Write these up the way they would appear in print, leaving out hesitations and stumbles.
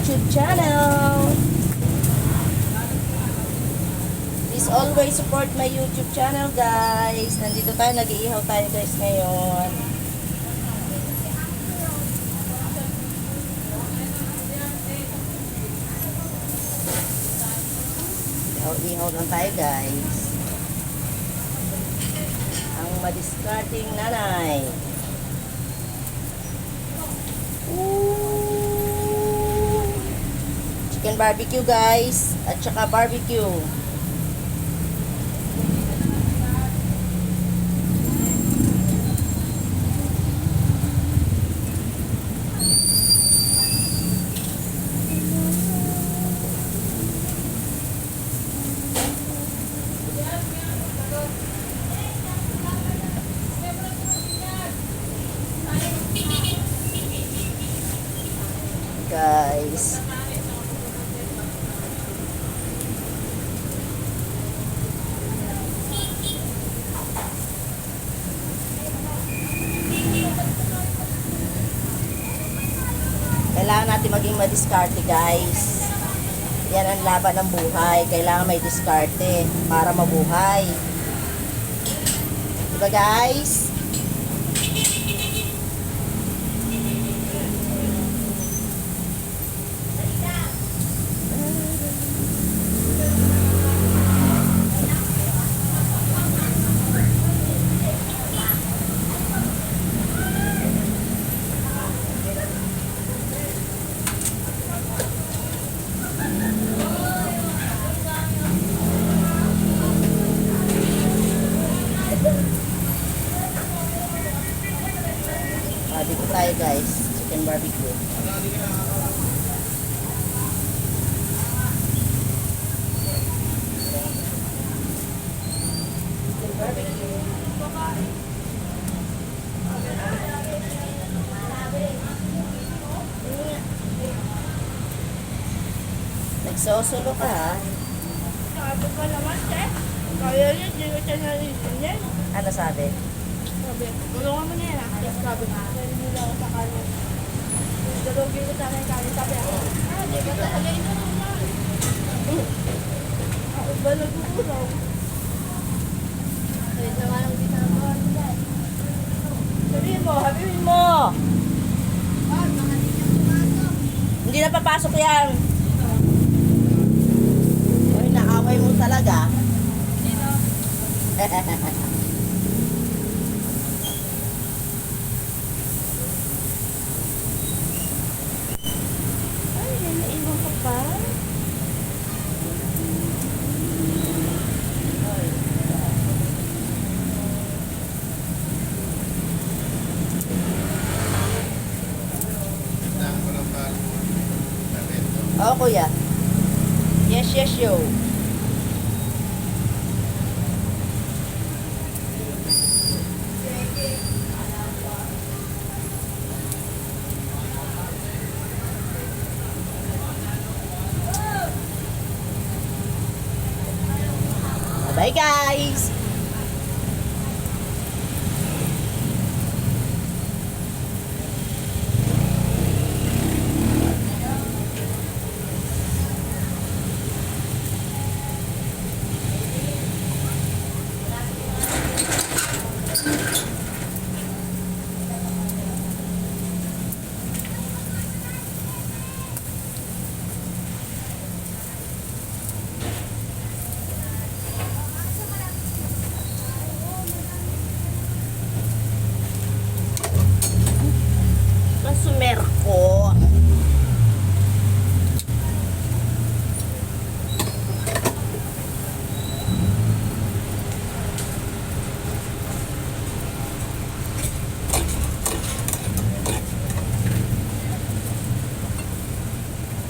YouTube channel. Please always support my YouTube channel, guys. Nandito tayo, nag-iihaw tayo, guys, ngayon. Ihaw lang tayo, guys. Ang madiscarding nanay. Ooh. Chicken barbecue, guys. At saka barbecue. Guys, kailangan natin maging madiskarte, guys. Yan ang laban ng buhay. Kailangan may diskarte para mabuhay. Diba, guys? Dito tayo, guys, chicken barbecue. Chicken barbecue. Nagsosulo ka, ha? Sabi ko naman, Chef. Kaya yun, hindi ko siya narinig yan. Ano sabi? Sabi, tulungan mo na yan, ha? Yes, sabi nga. Kaya hindi lang ako sa kanin. Dalogin ko sana yung kanin. Sabi ako, di ba talaga inulungan? Ako ba nag-uulaw? Kaya naman ang ginagawa nila. Sabihin mo, sabihin mo! Hindi na papasok yan. Ay, naaway mo talaga. Ay, naiiwan ka pa. Oo, kuya. Yes, yes, yo. Bye, guys. Sumer ko.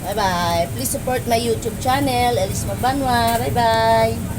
Bye-bye. Please support my YouTube channel, Elis Mabanwa. Bye-bye.